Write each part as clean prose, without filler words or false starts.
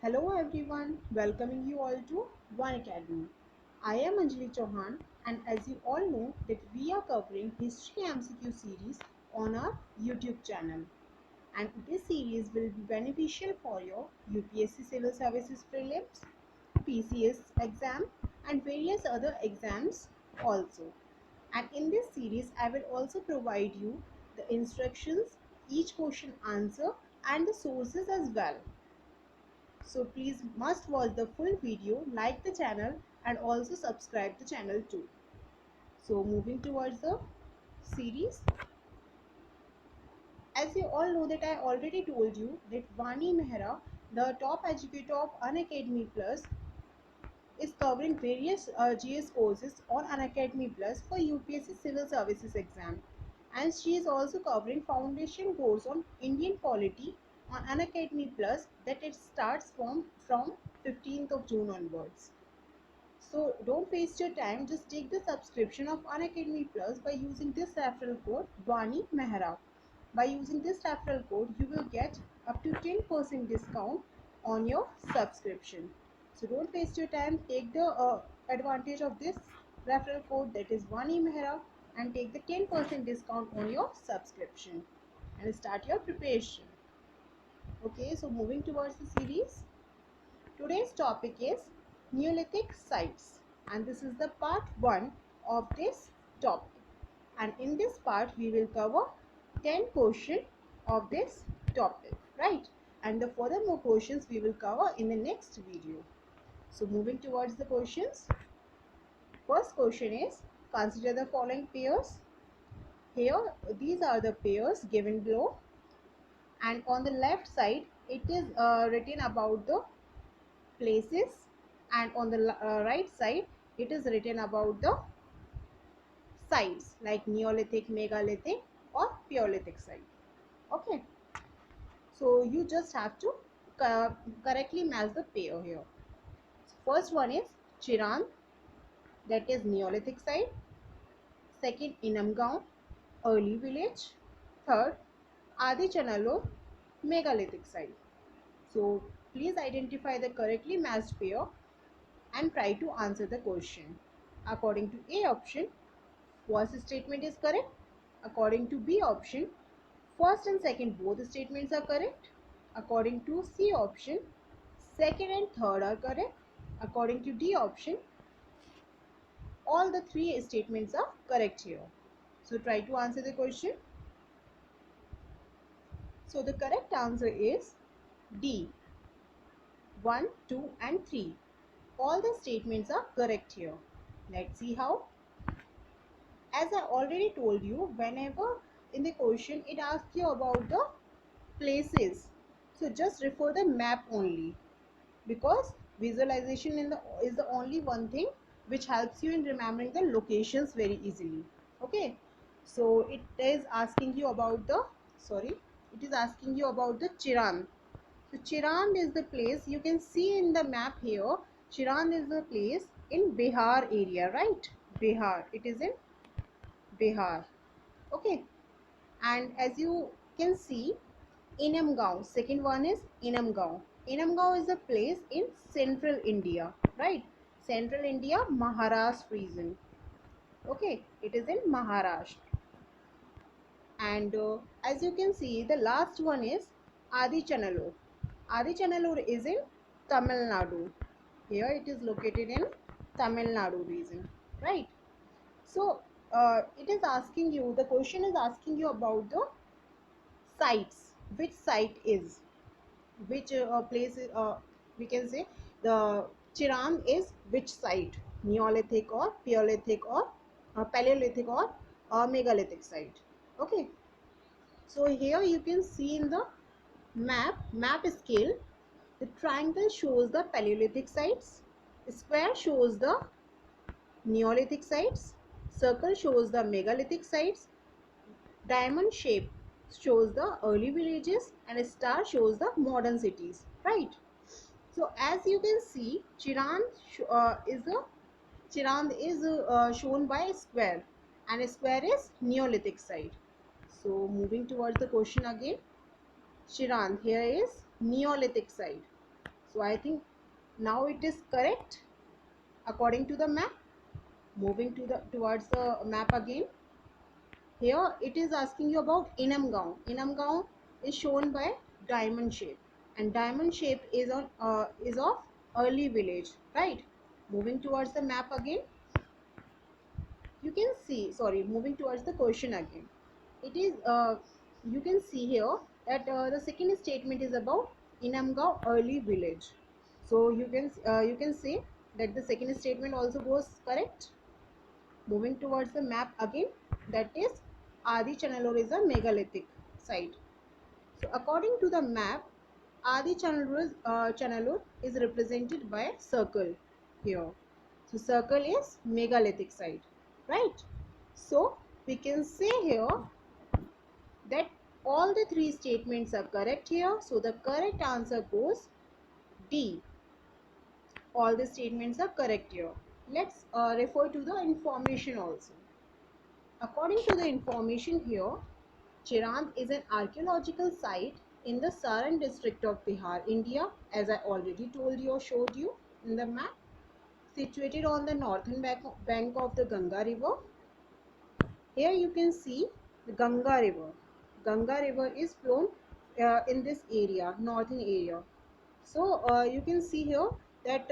Hello everyone, welcoming you all to One Academy. I am Anjali Chauhan, and as you all know that we are covering History MCQ series on our YouTube channel, and this series will be beneficial for your UPSC Civil Services Prelims, PCS exam and various other exams also. And in this series I will also provide you the instructions, each question answer and the sources as well. So please must watch the full video, like the channel and also subscribe the channel too. So moving towards the series, as you all know that I already told you that Vani Mehra, the top educator of Unacademy Plus, is covering various GS courses on Unacademy Plus for UPSC Civil Services exam, and she is also covering foundation course on Indian polity on Unacademy Plus that it starts from 15th of June onwards. So don't waste your time. Just take the subscription of Unacademy Plus by using this referral code Vani Mehra. By using this referral code, you will get up to 10% discount on your subscription. So don't waste your time. Take the advantage of this referral code, that is Vani Mehra, and take the 10% discount on your subscription and start your preparation. Okay, so moving towards the series. Today's topic is Neolithic sites, and this is the part 1 of this topic. And in this part we will cover 10 questions of this topic, right? And the furthermore questions we will cover in the next video. So moving towards the questions. First question is, consider the following pairs. Here these are the pairs given below, and on the left side it is written about the places, and on the right side it is written about the sites like Neolithic, Megalithic or Paleolithic site. Okay, so you just have to correctly match the pair here. First one is Chiran, that is Neolithic site. Second, Inamgaon, early village. Third, Adi Chanalur, megalithic site. So please identify the correctly matched pair and try to answer the question. According to A option, first statement is correct. According to B option, first and second both statements are correct. According to C option, second and third are correct. According to D option, all the three statements are correct here. So try to answer the question. So the correct answer is D, 1, 2 and 3. All the statements are correct here. Let's see how. As I already told you, whenever in the question it asks you about the places, so just refer the map only, because visualization is the only one thing which helps you in remembering the locations very easily. Okay, so it is asking you about the it is asking you about the Chiran. So Chiran is the place you can see in the map here. Chiran is the place in Bihar area, right? Bihar, it is in Bihar. Okay, and as you can see, Inamgaon, second one is Inamgaon. Inamgaon is a place in central India, right? Central India, Maharashtra region. Okay, it is in Maharashtra. And as you can see, the last one is Adi Chanalur. Adi Chanalur is in Tamil Nadu. Here it is located in Tamil Nadu region, right? So it is asking you, the question is asking you about the sites. Which site is, which place we can say the Chiran is which site, Neolithic or Paleolithic or Paleolithic or megalithic site. Okay, so here you can see in the map scale, the triangle shows the Paleolithic sites, square shows the Neolithic sites, circle shows the megalithic sites, diamond shape shows the early villages, and a star shows the modern cities, right? So as you can see, Chiran is shown by a square, and a square is Neolithic site. So moving towards the question again, Chiran here is Neolithic site. So I think now it is correct according to the map. Moving to the towards the map again. Here it is asking you about Inamgaon. Inamgaon is shown by diamond shape, and diamond shape is of early village, right? Moving towards the map again, you can see. Sorry, moving towards the question again. It is you can see here that the second statement is about Inamgaon early village. So you can say that the second statement also goes correct. Moving towards the map again, that is Adi Chanalur is a megalithic site. So according to the map, Chanalur is represented by a circle here. So circle is megalithic site, right? So we can say here that all the three statements are correct here. So the correct answer goes D. All the statements are correct here. Let's refer to the information also. According to the information here, Chirand is an archaeological site in the Saran district of Bihar, India, as I already told you or showed you in the map, situated on the northern bank of the Ganga river. Here you can see the Ganga river. Ganga river is flown in this area, northern area. So you can see here that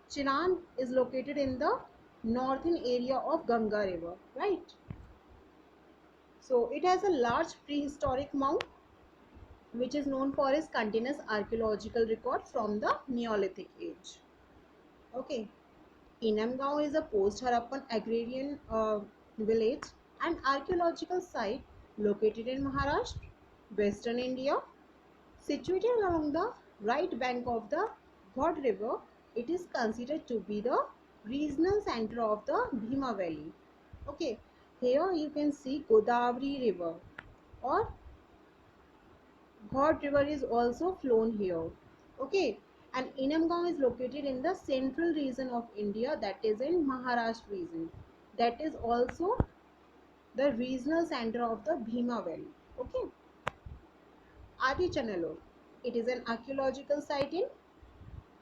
Chirand is located in the northern area of Ganga river, right? So it has a large prehistoric mound which is known for its continuous archaeological record from the Neolithic age. Okay, Inamgaon is a post-Harappan agrarian village and archaeological site located in Maharashtra, Western India. Situated along the right bank of the God River, it is considered to be the regional center of the Bhima Valley. Okay, here you can see Godavari River or God River is also flown here. Okay, and Inamgaon is located in the central region of India, that is in Maharashtra region. That is also the regional center of the Bhima Valley. Okay, Adi Chanalur. It is an archaeological site in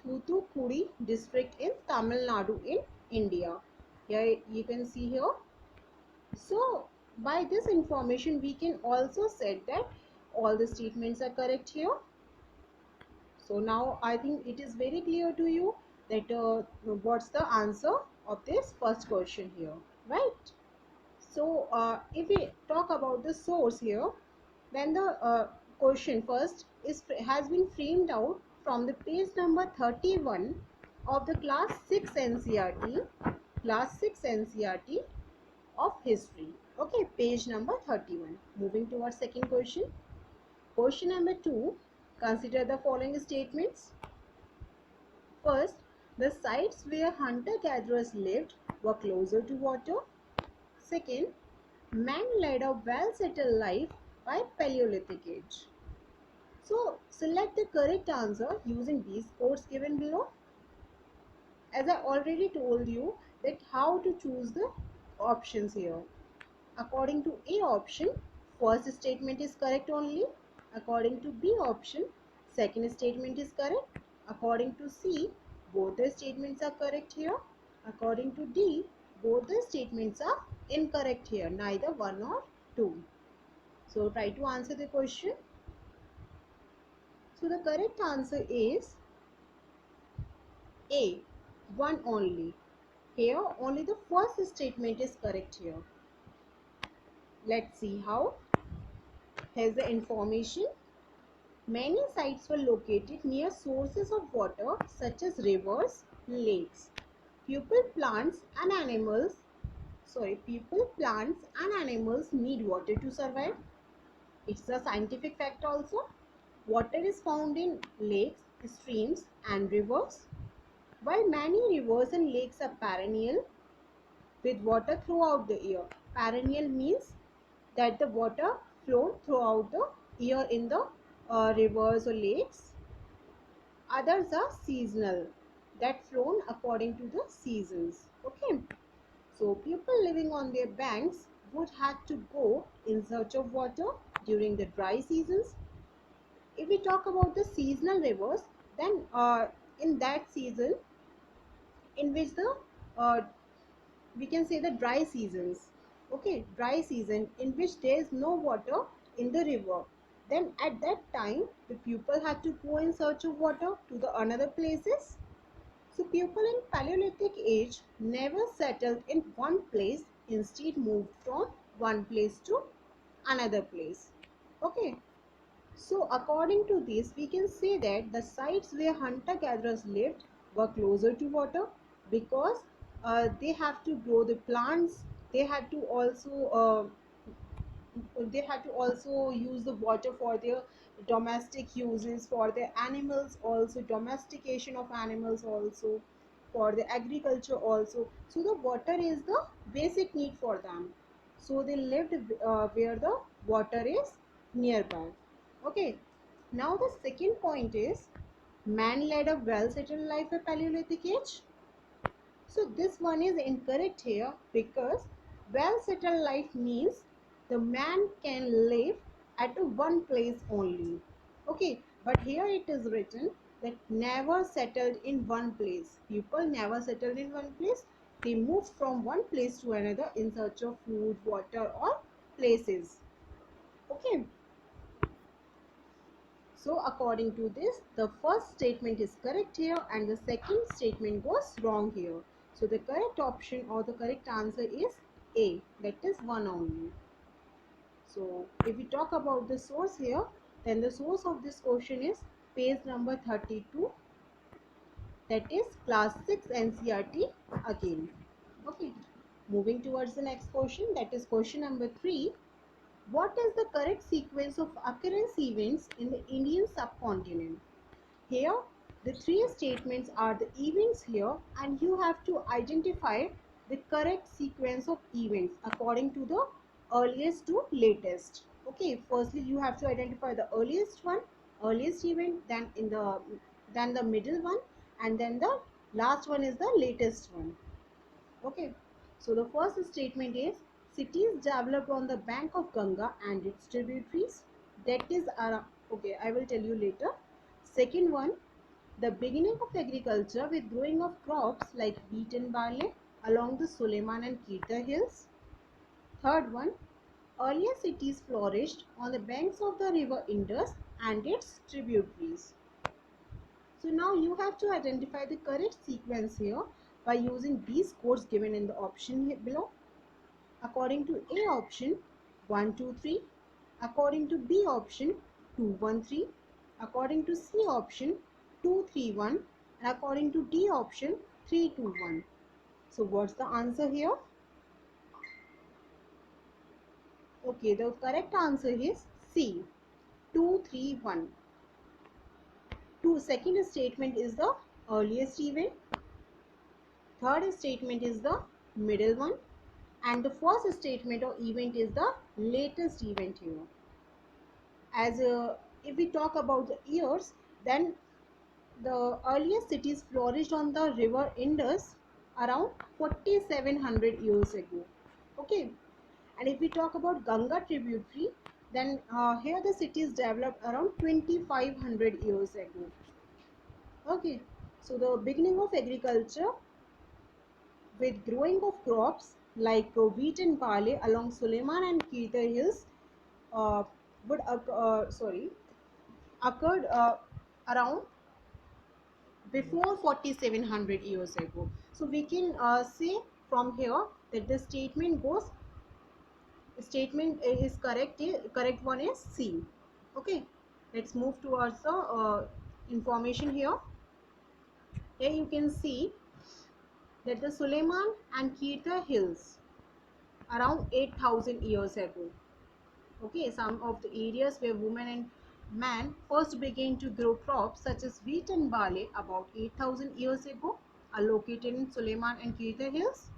Thoothukudi district in Tamil Nadu in India. Here you can see here. So by this information we can also say that all the statements are correct here. So now I think it is very clear to you that what's the answer of this first question here, right? So if we talk about the source here, then the question first has been framed out from the page number 31 of the class 6 NCRT, class 6 NCRT of history. Okay, page number 31. Moving to our second question. Question number 2. Consider the following statements. First, the sites where hunter-gatherers lived were closer to water. Second, man led a well-settled life by Paleolithic age. So, select the correct answer using these codes given below. As I already told you that how to choose the options here. According to A option, first statement is correct only. According to B option, second statement is correct. According to C, both the statements are correct here. According to D, both the statements are incorrect here, neither one or two. So try to answer the question. So the correct answer is A, one only. Here only the first statement is correct here. Let's see how. Here's the information. Many sites were located near sources of water such as rivers, lakes. People, plants and animals need water to survive. It's a scientific fact also. Water is found in lakes, streams and rivers. While many rivers and lakes are perennial with water throughout the year. Perennial means that the water flow throughout the year in the rivers or lakes. Others are seasonal, that flown according to the seasons. Okay, so people living on their banks would have to go in search of water during the dry seasons. If we talk about the seasonal rivers, Then in that season, in which the uh, we can say the dry seasons, okay, dry season in which there is no water in the river, then at that time the people had to go in search of water to the another places. So people in Paleolithic age never settled in one place, instead moved from one place to another place. Okay, so according to this, we can say that the sites where hunter-gatherers lived were closer to water, because they have to grow the plants. They had to also use the water for their domestic uses, for their animals also, domestication of animals also, for the agriculture also. So the water is the basic need for them. So they lived where the water is nearby. Okay, now the second point is, man led a well settled life at Paleolithic age. So this one is incorrect here, because well settled life means the man can live at one place only. Okay, but here it is written that never settled in one place. People never settled in one place. They moved from one place to another in search of food, water, or places. Okay. So according to this, the first statement is correct here and the second statement was wrong here. So the correct option or the correct answer is A, that is one only. So if we talk about the source here, then the source of this question is page number 32, that is class 6 NCERT again. Okay, moving towards the next question, that is question number 3. What is the correct sequence of occurrence events in the Indian subcontinent? Here, the three statements are the events here, and you have to identify the correct sequence of events according to the earliest to latest. Okay, firstly you have to identify the earliest one, earliest event, then the middle one, and then the last one is the latest one. Okay, so the first statement is, cities developed on the bank of Ganga and its tributaries. That is okay, I will tell you later. Second one, the beginning of agriculture with growing of crops like wheat and barley along the Suleiman and Kirta hills. Third one, earlier cities flourished on the banks of the river Indus and its tributaries. So now you have to identify the correct sequence here by using these codes given in the option below. According to A option, 1, 2, 3. According to B option, 2, 1, 3. According to C option, 2, 3, 1. And according to D option, 3, 2, 1. So what's the answer here? Okay, the correct answer is C, 2, 3, 1. Second statement is the earliest event. Third statement is the middle one. And the first statement or event is the latest event here. As if we talk about the years, then the earliest cities flourished on the river Indus around 4700 years ago. Okay, and if we talk about Ganga tributary, then here the cities developed around 2500 years ago. Okay, so the beginning of agriculture with growing of crops like wheat and barley along Suleiman and Kirta hills uh, would occurred around before 4700 years ago. So we can say from here that the statement is correct. Correct one is C. Okay, let's move towards the information here. Here you can see that the Suleiman and Kirta hills around 8000 years ago. Okay, some of the areas where women and man first began to grow crops such as wheat and barley about 8000 years ago are located in Suleiman and Kirta hills.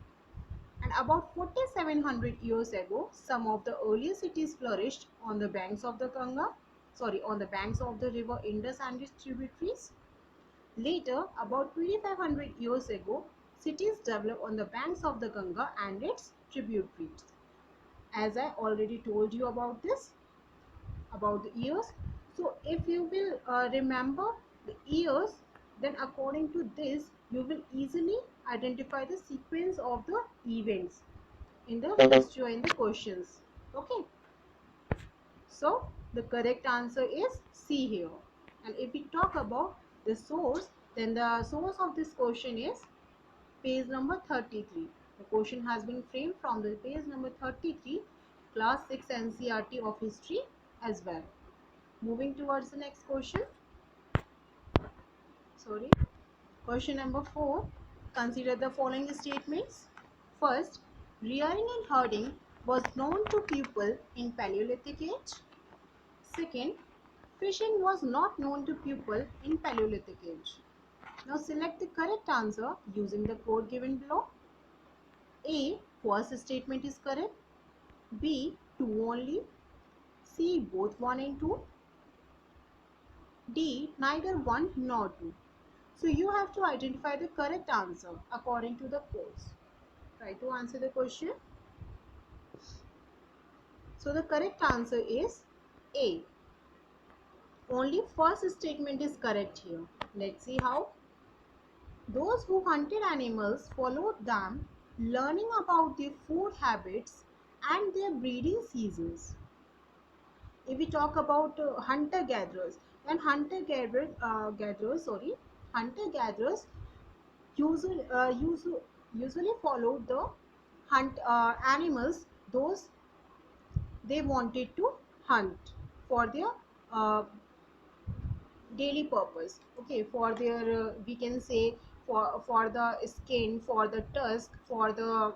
And about 4700 years ago, some of the earliest cities flourished on the banks of the on the banks of the river Indus and its tributaries. Later, about 2500 years ago, cities developed on the banks of the Ganga and its tributaries. As I already told you about this, about the years. So if you will remember the years, then according to this you will easily identify the sequence of the events in the history or in the questions. Okay, so the correct answer is C here. And if we talk about the source, then the source of this question is page number 33. The question has been framed from the page number 33, class 6 NCERT of history as well. Moving towards the next question. Sorry. Question number 4. Consider the following statements. First, rearing and herding was known to people in Paleolithic age. Second, fishing was not known to people in Paleolithic age. Now select the correct answer using the code given below. A. First statement is correct. B. 2 only. C. Both 1 and 2. D. Neither 1 nor 2. So you have to identify the correct answer according to the codes. Try to answer the question. So the correct answer is A. Only first statement is correct here. Let's see how. Those who hunted animals followed them, learning about their food habits and their breeding seasons. If we talk about hunter-gatherers, then hunter-gatherers usually follow the hunt animals those they wanted to hunt for their uh, daily purpose. Okay, for their we can say for the skin, for the tusk, for the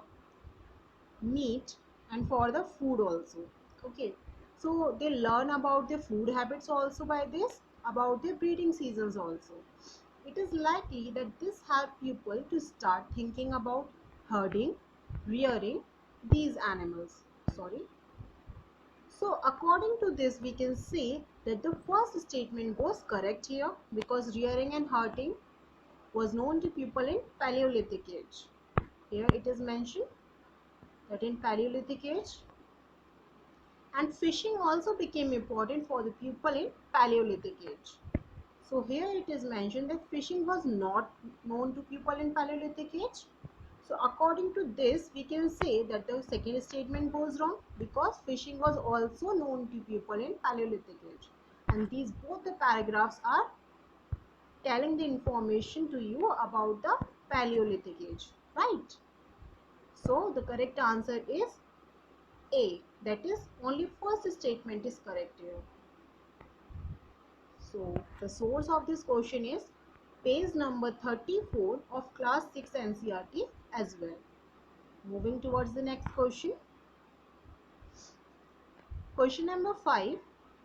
meat, and for the food also. Okay, so they learn about their food habits also by this, about their breeding seasons also. It is likely that this helped people to start thinking about herding, rearing these animals. Sorry. So according to this, we can say that the first statement was correct here, because rearing and herding was known to people in Paleolithic age. Here it is mentioned that in Paleolithic age, and fishing also became important for the people in Paleolithic age. So here it is mentioned that fishing was not known to people in Paleolithic age. So according to this, we can say that the second statement goes wrong, because fishing was also known to people in Paleolithic age. And these both the paragraphs are telling the information to you about the Paleolithic age, right? So the correct answer is A. That is, only first statement is correct here. So the source of this question is page number 34 of class 6 NCERT as well. Moving towards the next question. Question number 5.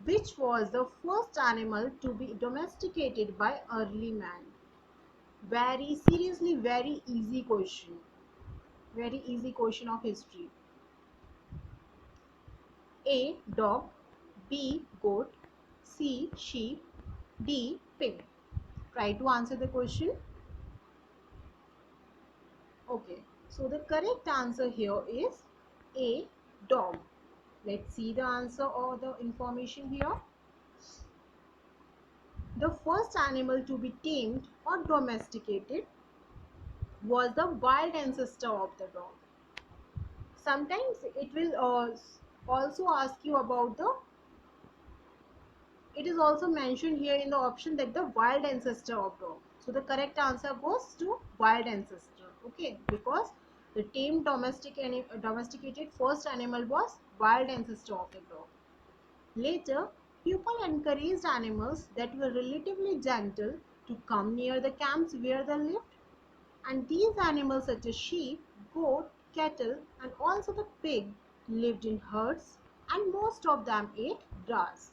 Which was the first animal to be domesticated by early man? Very seriously, very easy question. Very easy question of history. A. Dog. B. Goat. C. Sheep. D. Pig. Try to answer the question. Okay, so the correct answer here is A. Dog. Let's see the answer or the information here. The first animal to be tamed or domesticated was the wild ancestor of the dog. Sometimes it will also ask you about the, it is also mentioned here in the option that the wild ancestor of dog. So the correct answer goes to wild ancestor. Okay, because the tamed domesticated first animal was wild ancestor of the dog. Later, people encouraged animals that were relatively gentle to come near the camps where they lived, and these animals such as sheep, goat, cattle, and also the pig lived in herds, and most of them ate grass.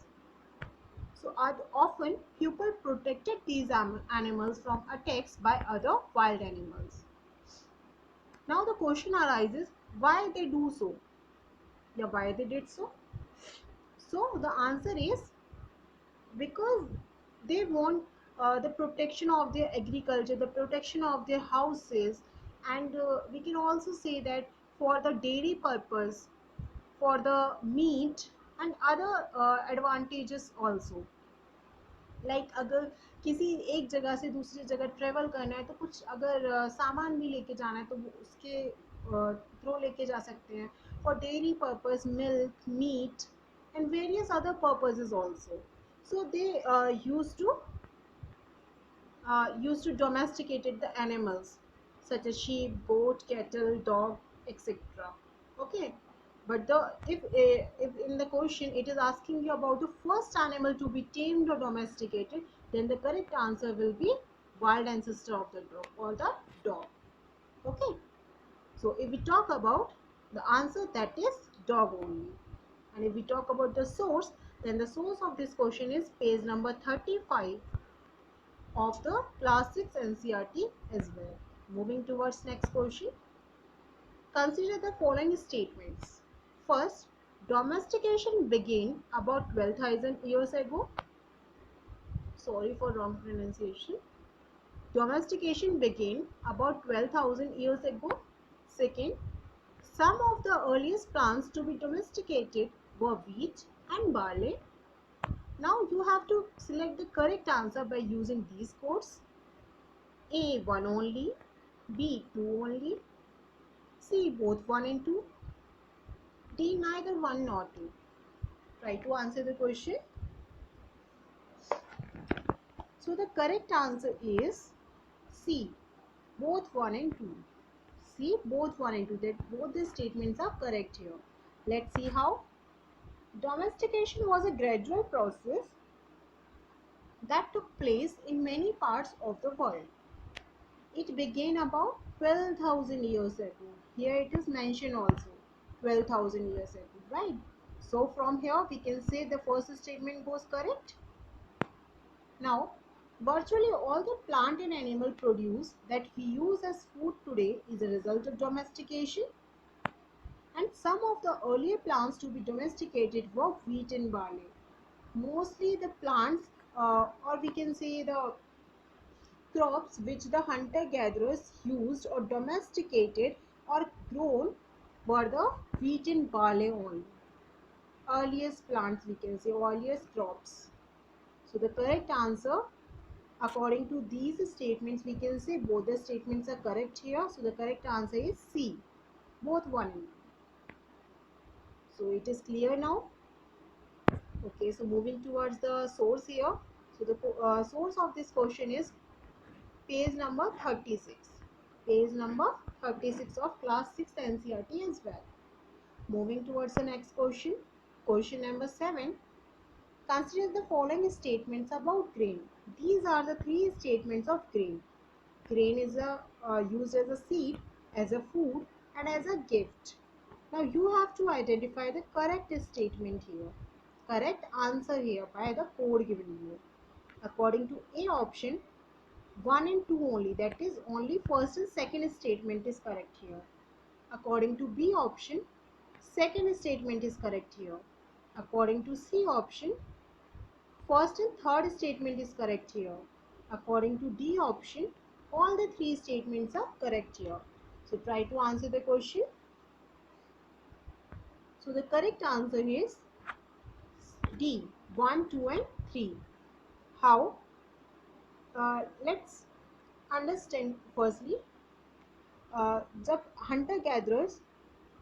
So often people protected these animals from attacks by other wild animals. Now the question arises, why they do so? Yeah, why they did so? So the answer is because they want the protection of their agriculture, the protection of their houses, and we can also say that for the dairy purpose, for the meat and other advantages also. Like अगर किसी एक जगह से दूसरी जगह travel करना है तो कुछ अगर सामान भी लेके जाना है तो वो उसके थ्रू लेके जा सकते हैं. For dairy purpose, milk, meat and various other purposes also. So they used to domesticated the animals such as sheep, goat, cattle, dog, etc. Okay, but if in the question it is asking you about the first animal to be tamed or domesticated, then the correct answer will be wild ancestor of the dog or the dog. Okay, so if we talk about the answer, that is dog only. And if we talk about the source, then the source of this question is page number 35 of the class 6 NCERT as well. Moving towards next question. Consider the following statements. First, domestication began about 12,000 years ago. Sorry for wrong pronunciation. Domestication began about 12,000 years ago. Second, some of the earliest plants to be domesticated were wheat and barley. Now you have to select the correct answer by using these codes. A 1 only, B 2 only, C both 1 and 2, D neither 1 nor 2. Try to answer the question. So the correct answer is C both 1 and 2. C both 1 and 2. That both the statements are correct here. Let's see how. Domestication was a gradual process that took place in many parts of the world. It began about 12,000 years ago. Here it is mentioned also 12,000 years ago, right? So from here we can say the first statement goes correct. Now, virtually all the plant and animal produce that we use as food today is a result of domestication. And some of the earlier plants to be domesticated were wheat and barley. Mostly the plants, or we can say the crops which the hunter-gatherers used or domesticated or grown were the wheat and barley only. Earliest plants we can say, earliest crops. So the correct answer according to these statements we can say both the statements are correct here. So the correct answer is C, both 1 and 2. So it is clear now. Okay, so moving towards the source here. So the source of this question is page number 36. Page number 36 of class 6 NCERT as well. Moving towards the next question. Question number 7. Consider the following statements about grain. These are the three statements of grain. Grain is used as a seed, as a food, and as a gift. Now you have to identify the correct statement here. Correct answer here by the code given here. According to A option, 1 and 2 only, that is only first and second statement is correct here. According to B option, second statement is correct here. According to C option, first and third statement is correct here. According to D option, all the three statements are correct here. So try to answer the question. So the correct answer is D, 1, 2 and 3. How? Let's understand firstly. जब Hunter gatherers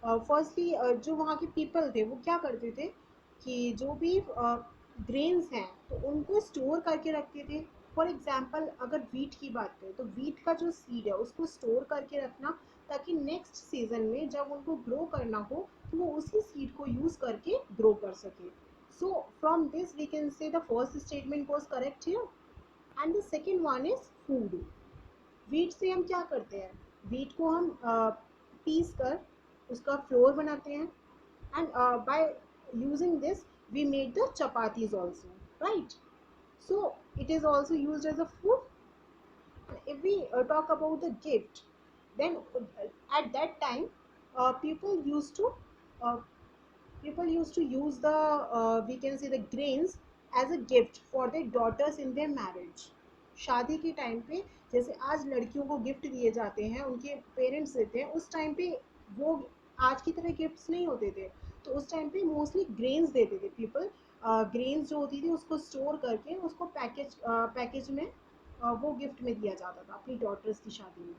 firstly जो वहाँ के people थे वो क्या करते थे कि जो भी ग्रेन्स हैं तो उनको स्टोर करके रखते थे. फॉर एग्जांपल अगर वीट की बात करें तो वीट का जो सीड है उसको स्टोर करके रखना ताकि नेक्स्ट सीजन में जब उनको ग्रो करना हो तो वो उसी सीड को यूज़ करके ग्रो कर सके. So from this we can say the first statement was correct here. And the second one is food. Wheat से हम क्या करते हैं, वीट को हम पीस कर उसका फ्लोर बनाते हैं and by using this we make the chapatis also, right. So it is also used as a food. If we talk about the gift, then at that time people used to uh, people used to use the we can say the grains as a gift for their daughters in their marriage. शादी के time पे जैसे आज लड़कियों को gift दिए जाते हैं, उनके पेरेंट्स देते हैं, उस टाइम पे वो आज की तरह गिफ्ट्स नहीं होते थे. तो उस टाइम पे मोस्टली ग्रेन्स देते थे पीपल ग्रेन्स जो होती थी उसको स्टोर करके उसको पैकेज में वो गिफ्ट में दिया जाता था अपनी डॉटर्स की शादी में.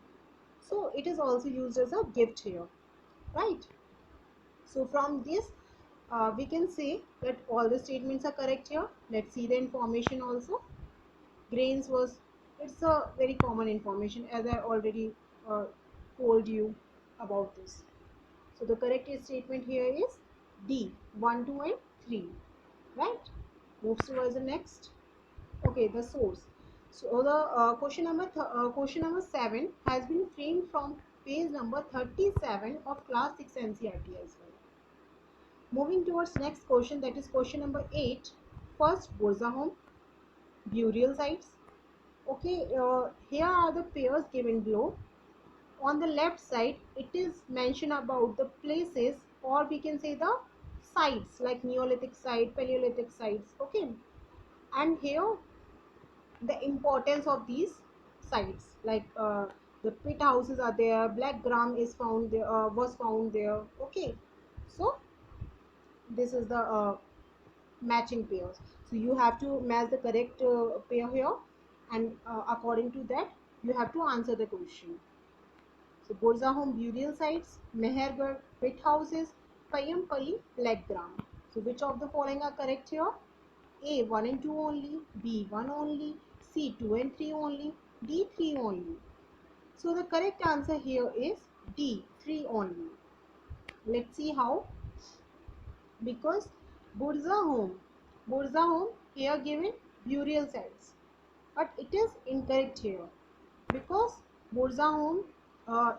So it is also use as a gift here, right. So from this, we can say that all the statements are correct here. Let's see the information also. Grains was, it's a very common information as I already uh, told you about this. So the correct statement here is D, 1, 2 and 3, right? Moves towards the next. Okay, the source. So the question number 7 has been framed from page number 37 of class 6 NCERT as well. Moving towards next question, that is question number 8. First, Burza home, burial sites. Okay, here are the pairs given below. On the left side, it is mentioned about the places, or we can say the sites like Neolithic site, Paleolithic sites. Okay, and here the importance of these sites, like the pit houses are there, black gram is found there, was found there. Okay, so this is the matching pairs. So you have to match the correct pair here, and according to that you have to answer the question. So Burza home burial sites, Mehergarh pit houses, Payampally black gram. So which of the following are correct here? A 1 and 2 only, B 1 only, C 2 and 3 only, D 3 only. So the correct answer here is D 3 only. Let's see how. Because Burza home here given burial sites, but it is incorrect here, because Burza home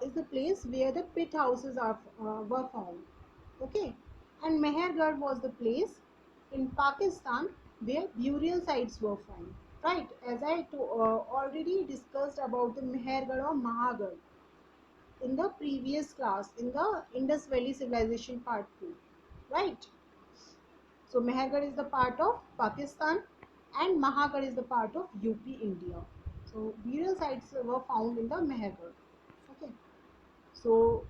is the place where the pit houses are were found. Okay, and Mehergarh was the place in Pakistan where burial sites were found. Right, as I already discussed about the Mehergarh or Mahagarh in the previous class in the Indus Valley Civilization Part 2. Right. So Mehergarh is the part of Pakistan and Mahagarh is the part of UP, India. So burial sites were found in the Mehergarh. Okay. So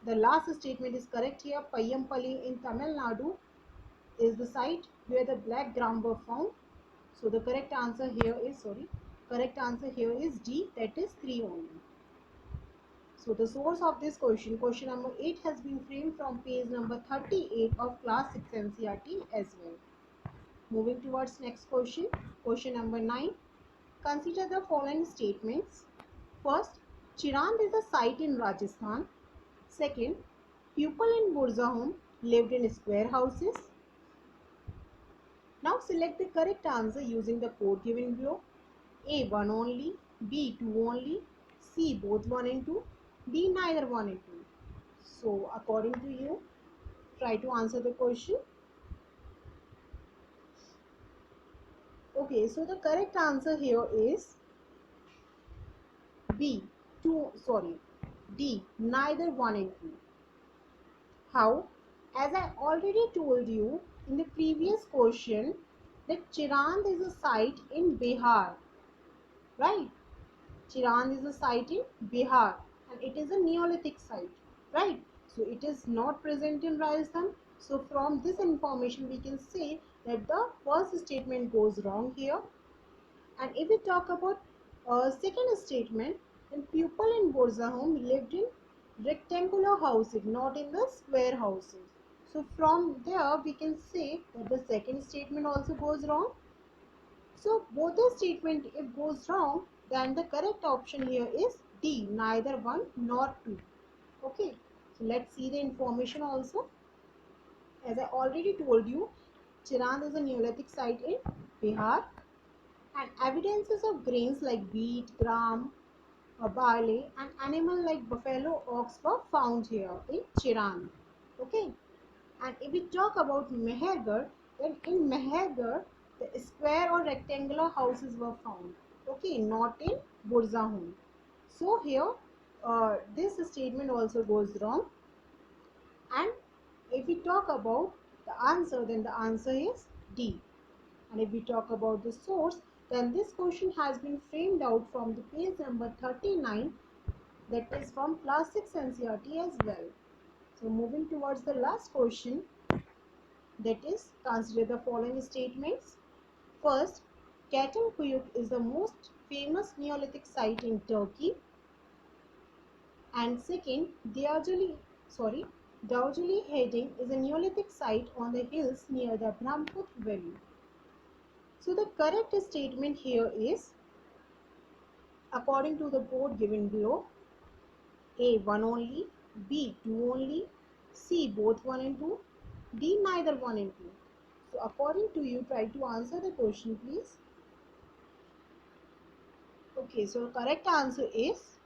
the last statement is correct here. Payampally in Tamil Nadu is the site where the black gram were found. So the correct answer here is, D, that is 3 only. So the source of this question number 8, has been framed from page number 38 of class 6 NCERT as well. Moving towards next question number 9. Consider the following statements. First, Chirand is a site in Rajasthan. Second, people in Burza home lived in square houses. Now select the correct answer using the code given below. A 1 only, B 2 only, C both 1 and 2, D neither 1 and 2. So according to you, try to answer the question. Okay, so the correct answer here is B, 2, sorry, D, neither 1 and 2. How? As I already told you in the previous question that Chirand is a site in Bihar, right? Chirand is a site in Bihar and it is a Neolithic site, right? So it is not present in Rajasthan. So from this information we can say that the first statement goes wrong here. And if we talk about second statement, then people in Burza home lived in rectangular houses, not in the square houses. So from there we can say that the second statement also goes wrong. So both the statement if goes wrong, then the correct option here is D, neither 1 nor 2. Okay, so let's see the information also. As I already told you, Chirand is a Neolithic site in Bihar, and evidences of grains like wheat, gram, barley, and animal like buffalo ox were found here in Chirand. Okay, and if we talk about Mehergarh, then in Mehergarh the square or rectangular houses were found. Okay, not in Burza home. So here this statement also goes wrong. And if we talk about the answer, then the answer is D. And if we talk about the source, then this question has been framed out from the page number 39, that is from class 6 NCERT as well. So moving towards the last question. That is, consider the following statements. First, Çatalhöyük is the most famous Neolithic site in Turkey. And second, Dağcılı Heading is a Neolithic site on the hills near the Brahmputra Valley. So the correct statement here is, according to the board given below, A 1 only, B 2 only, C both 1 and 2, D neither 1 and 2. So according to you, try to answer the question please. Okay, so correct answer is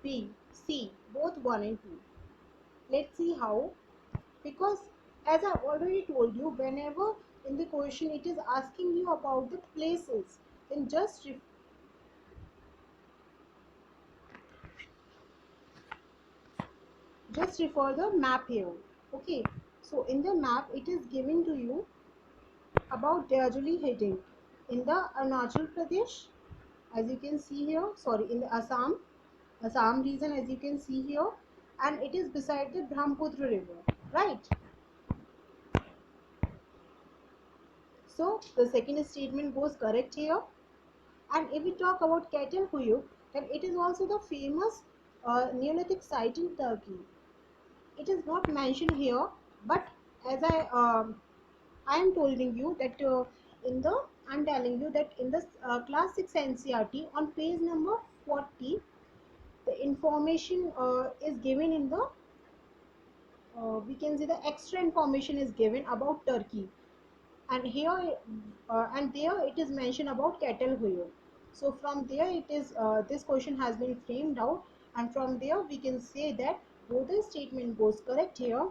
B, C, both 1 and 2. Let's see how. Because as I already told you, whenever in the question it is asking you about the places, then just refer the map here. Okay, so in the map it is giving to you about Darjeeling Heading in the Arunachal Pradesh, as you can see here, sorry, in the Assam region, as you can see here, and it is beside the Brahmaputra river, right? So the second statement goes correct here. And if we talk about Çatalhöyük, then it is also the famous Neolithic site in Turkey. It is not mentioned here, but as I am telling you that I'm telling you that in the class 6 NCERT on page number 40, the information is given in the we can say the extra information is given about Turkey, and here and there it is mentioned about Çatalhöyük. So from there it is this question has been framed out, and from there we can say that both the statement goes correct here,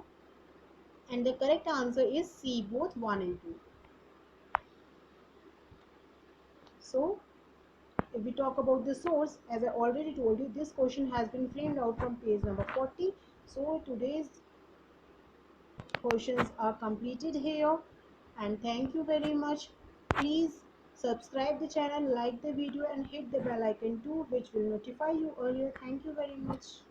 and the correct answer is C, both 1 and 2. So if we talk about the source, as I already told you, this question has been framed out from page number 40. So today's questions are completed here, and thank you very much. Please subscribe the channel, like the video, and hit the bell icon too, which will notify you earlier. Thank you very much.